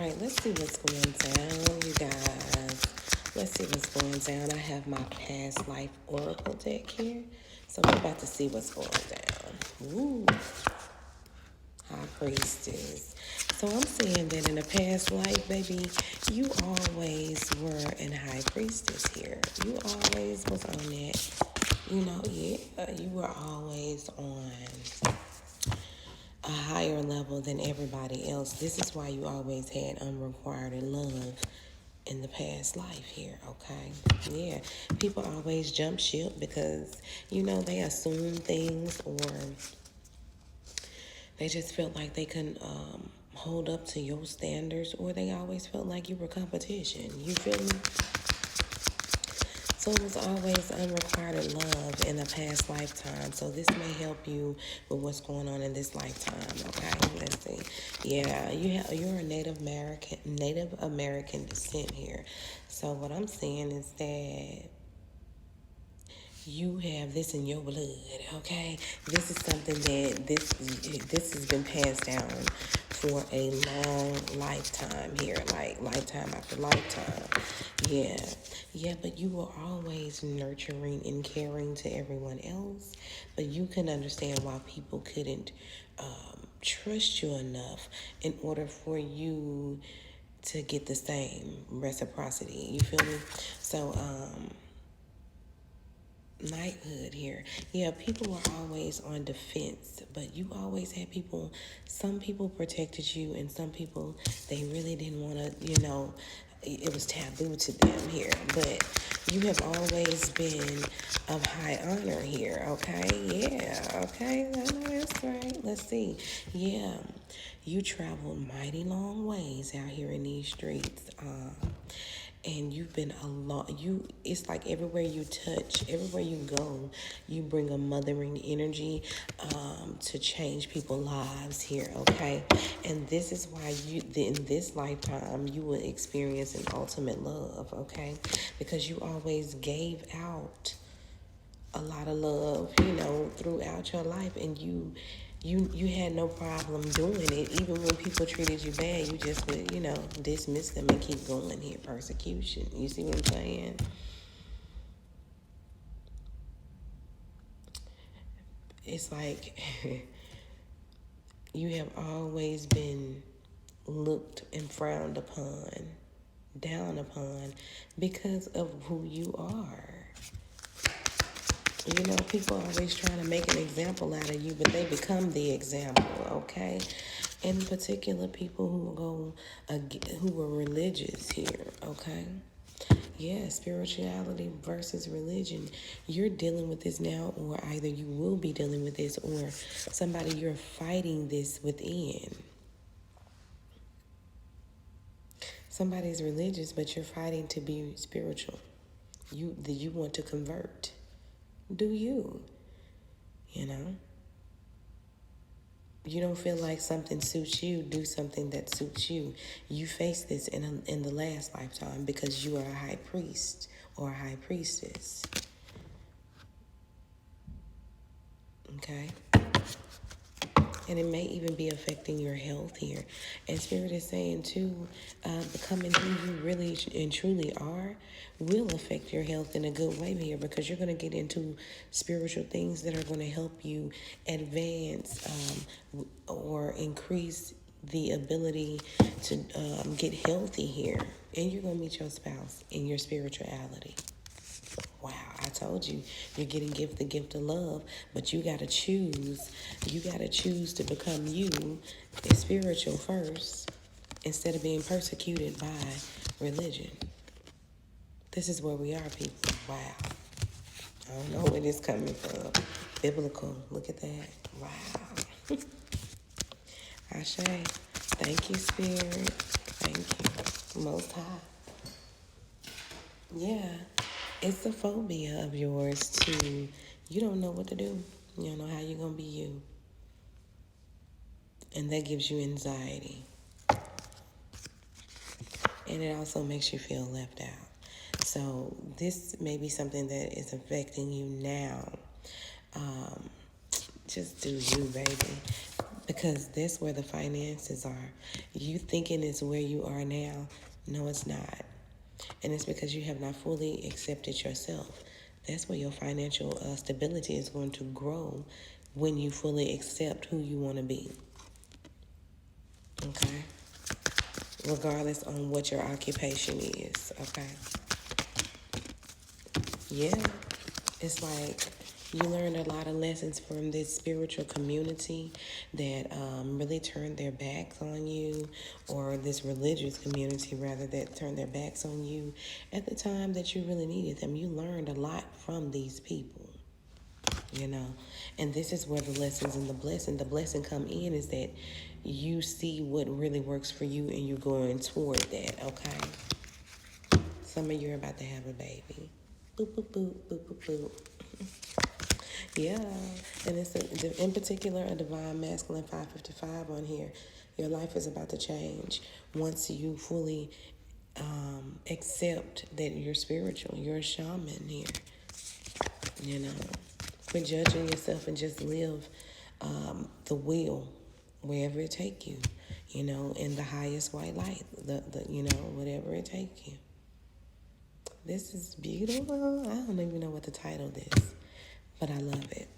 right, let's see what's going down, you guys. Let's see what's going down. I have my past life oracle deck here. So we're about to see what's going down. Ooh, High Priestess. So I'm saying that in a past life, baby, you always were an High Priestess here. You always was on that. Yeah, you were always on a higher level than everybody else. This is why you always had unrequited love in the past life here, okay? Yeah, people always jump ship because, they assume things, or they just felt like they couldn't hold up to your standards, or they always felt like you were competition. You feel me? So it was always unrequited love in a past lifetime. So this may help you with what's going on in this lifetime. Okay, let's see. Yeah, you're a Native American descent here. So what I'm saying is that you have this in your blood, okay? This is something that this has been passed down for a long lifetime here, like lifetime after lifetime. Yeah. Yeah, but you were always nurturing and caring to everyone else, but you can understand why people couldn't trust you enough in order for you to get the same reciprocity. You feel me? So, knighthood here. Yeah, people were always on defense, but you always had some people protected you, and some people, they really didn't want to, it was taboo to them here. But you have always been of high honor here, okay? Yeah, okay, I know that's right. Let's see. Yeah, you traveled mighty long ways out here in these streets. And you've been a lot. It's like everywhere you touch, everywhere you go, you bring a mothering energy to change people's lives here, okay? And this is why in this lifetime, you will experience an ultimate love, okay? Because you always gave out a lot of love, throughout your life, and you had no problem doing it. Even when people treated you bad, you just would, dismiss them and keep going here. Persecution. You see what I'm saying? It's like you have always been looked and frowned upon, down upon, because of who you are. People are always trying to make an example out of you, but they become the example, okay? In particular, people who were religious here, okay? Yeah, spirituality versus religion. You're dealing with this now, or either you will be dealing with this, or somebody you're fighting this within. Somebody's religious, but you're fighting to be spiritual. You want to convert. Do you? You don't feel like something suits you, do something that suits you. You face this in the last lifetime because you are a high priest or a high priestess. Okay? And it may even be affecting your health here. And Spirit is saying, too, becoming who you really and truly are will affect your health in a good way here, because you're going to get into spiritual things that are going to help you advance or increase the ability to get healthy here. And you're going to meet your spouse in your spirituality. Wow, I told you, you're getting the gift of love, but you got to choose. You got to choose to become you, spiritual first, instead of being persecuted by religion. This is where we are, people. Wow. I don't know where this coming from. Biblical. Look at that. Wow. Ashe. Thank you, Spirit. Thank you. Most High. Yeah. It's a phobia of yours to, you don't know what to do. You don't know how you're going to be you. And that gives you anxiety. And it also makes you feel left out. So this may be something that is affecting you now. Just do you, baby. because that's where the finances are. You thinking it's where you are now. No, it's not. And it's because you have not fully accepted yourself. That's where your financial stability is going to grow, when you fully accept who you want to be. Okay? Regardless on what your occupation is. Okay? Yeah. It's like you learned a lot of lessons from this spiritual community that really turned their backs on you, or this religious community rather, that turned their backs on you at the time that you really needed them. You learned a lot from these people, you know. And this is where the lessons and the blessing come in, is that you see what really works for you and you're going toward that. Okay? Some of you are about to have a baby. Boop boop boop boop boop boop. Yeah, and in particular a divine masculine 555 on here. Your life is about to change once you fully accept that you're spiritual. You're a shaman here. You know, quit judging yourself and just live the will wherever it take you. You know, in the highest white light. The whatever it take you. This is beautiful. I don't even know what the title is, but I love it.